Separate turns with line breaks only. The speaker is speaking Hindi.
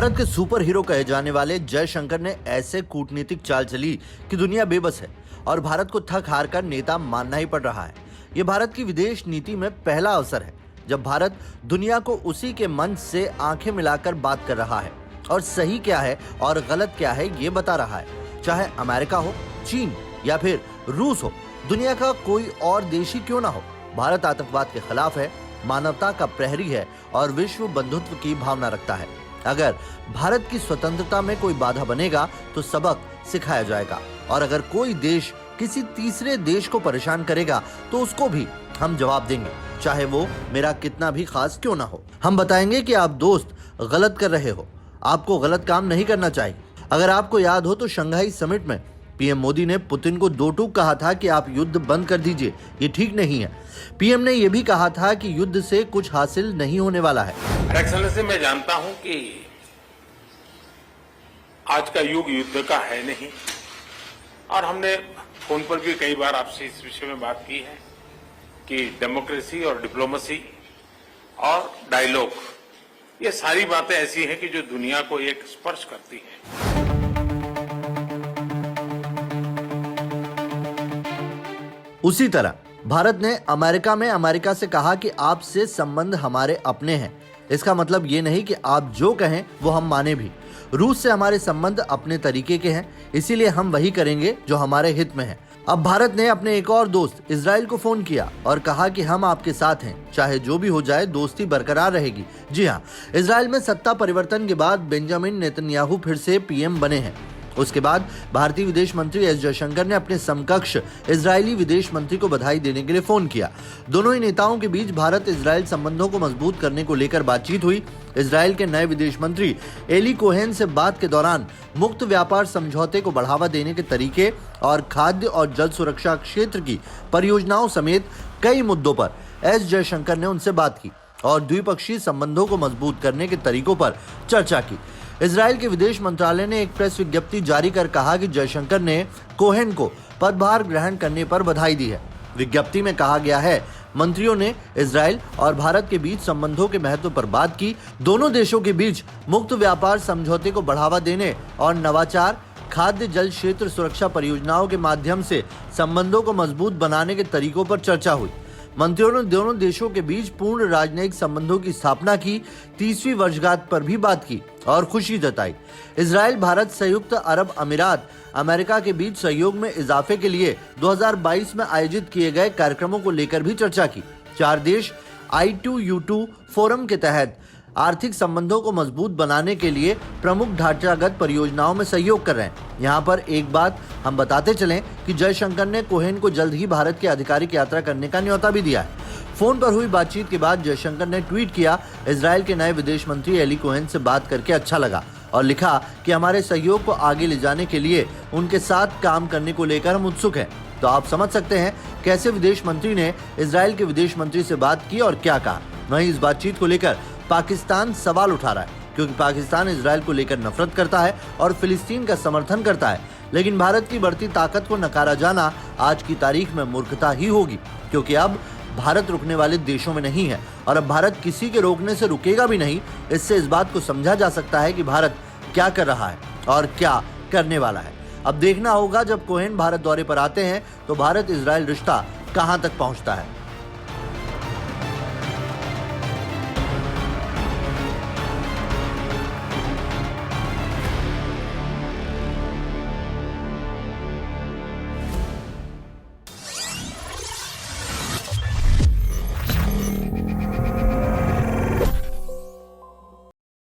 भारत के सुपर हीरो कहे जाने वाले जयशंकर ने ऐसे कूटनीतिक चाल चली कि दुनिया बेबस है और भारत को थक हार कर नेता मानना ही पड़ रहा है। ये भारत की विदेश नीति में पहला अवसर है जब भारत दुनिया को उसी के मंच से आंखें मिलाकर बात कर रहा है और सही क्या है और गलत क्या है ये बता रहा है। चाहे अमेरिका हो, चीन या फिर रूस हो, दुनिया का कोई और देश ही क्यों ना हो, भारत आतंकवाद के खिलाफ है, मानवता का प्रहरी है और विश्व बंधुत्व की भावना रखता है। अगर भारत की स्वतंत्रता में कोई बाधा बनेगा तो सबक सिखाया जाएगा और अगर कोई देश किसी तीसरे देश को परेशान करेगा तो उसको भी हम जवाब देंगे, चाहे वो मेरा कितना भी खास क्यों ना हो। हम बताएंगे कि आप दोस्त गलत कर रहे हो, आपको गलत काम नहीं करना चाहिए। अगर आपको याद हो तो शंघाई समिट में पीएम मोदी ने पुतिन को दो टूक कहा था कि आप युद्ध बंद कर दीजिए, ये ठीक नहीं है। पीएम ने यह भी कहा था कि युद्ध से कुछ हासिल नहीं होने वाला है।
एक्सेलेंसी, मैं जानता हूं कि आज का युग युद्ध का है नहीं और हमने फोन पर भी कई बार आपसे इस विषय में बात की है कि डेमोक्रेसी और डिप्लोमेसी और डायलॉग, ये सारी बातें ऐसी हैं कि जो दुनिया को एक स्पर्श करती है।
उसी तरह भारत ने अमेरिका में अमेरिका से कहा कि आपसे संबंध हमारे अपने हैं। इसका मतलब ये नहीं कि आप जो कहें वो हम माने भी। रूस से हमारे संबंध अपने तरीके के हैं, इसीलिए हम वही करेंगे जो हमारे हित में है। अब भारत ने अपने एक और दोस्त इजराइल को फोन किया और कहा कि हम आपके साथ हैं, चाहे जो भी हो जाए दोस्ती बरकरार रहेगी। जी हाँ, इजराइल में सत्ता परिवर्तन के बाद बेंजामिन नेतन्याहू फिर से पीएम बने हैं। उसके बाद भारतीय विदेश मंत्री एस जयशंकर ने अपने समकक्ष इजरायली विदेश मंत्री को बधाई देने के लिए फोन किया। दोनों ही नेताओं के बीच भारत इजराइल संबंधों को मजबूत करने को लेकर बातचीत हुई। इजराइल के नए विदेश मंत्री एली कोहेन से बात के दौरान मुक्त व्यापार समझौते को बढ़ावा देने के तरीके और खाद्य और जल सुरक्षा क्षेत्र की परियोजनाओं समेत कई मुद्दों पर एस जयशंकर ने उनसे बात की और द्विपक्षीय संबंधों को मजबूत करने के तरीकों पर चर्चा की। इजराइल के विदेश मंत्रालय ने एक प्रेस विज्ञप्ति जारी कर कहा कि जयशंकर ने कोहेन को पदभार ग्रहण करने पर बधाई दी है। विज्ञप्ति में कहा गया है, मंत्रियों ने इजराइल और भारत के बीच संबंधों के महत्व पर बात की। दोनों देशों के बीच मुक्त व्यापार समझौते को बढ़ावा देने और नवाचार, खाद्य जल क्षेत्र सुरक्षा परियोजनाओं के माध्यम से संबंधों को मजबूत बनाने के तरीकों पर चर्चा हुई। मंत्रियों ने दोनों देशों के बीच पूर्ण राजनयिक संबंधों की स्थापना की 30वीं वर्षगांठ पर भी बात की और खुशी जताई। इजराइल, भारत, संयुक्त अरब अमीरात, अमेरिका के बीच सहयोग में इजाफे के लिए 2022 में आयोजित किए गए कार्यक्रमों को लेकर भी चर्चा की। चार देश I2U2 फोरम के तहत आर्थिक संबंधों को मजबूत बनाने के लिए प्रमुख ढांचागत परियोजनाओं में सहयोग कर रहे हैं। यहाँ पर एक बात हम बताते चलें कि जयशंकर ने कोहेन को जल्द ही भारत की आधिकारिक यात्रा करने का न्योता भी दिया है। फोन पर हुई बातचीत के बाद जयशंकर ने ट्वीट किया, इजराइल के नए विदेश मंत्री एली कोहेन से बात करके अच्छा लगा और लिखा कि हमारे सहयोग को आगे ले जाने के लिए उनके साथ काम करने को लेकर हम उत्सुक हैं। तो आप समझ सकते हैं कैसे विदेश मंत्री ने इजराइल के विदेश मंत्री से बात की और क्या कहा। वहीं इस बातचीत को लेकर पाकिस्तान सवाल उठा रहा है क्योंकि पाकिस्तान इजराइल को लेकर नफरत करता है और फिलिस्तीन का समर्थन करता है। लेकिन भारत की बढ़ती ताकत को नकारा जाना आज की तारीख में मूर्खता ही होगी, क्योंकि अब भारत रुकने वाले देशों में नहीं है और अब भारत किसी के रोकने से रुकेगा भी नहीं। इससे इस बात को समझा जा सकता है कि भारत क्या कर रहा है और क्या करने वाला है। अब देखना होगा जब कोहेन भारत दौरे पर आते हैं तो भारत इजराइल रिश्ता कहां तक पहुंचता है।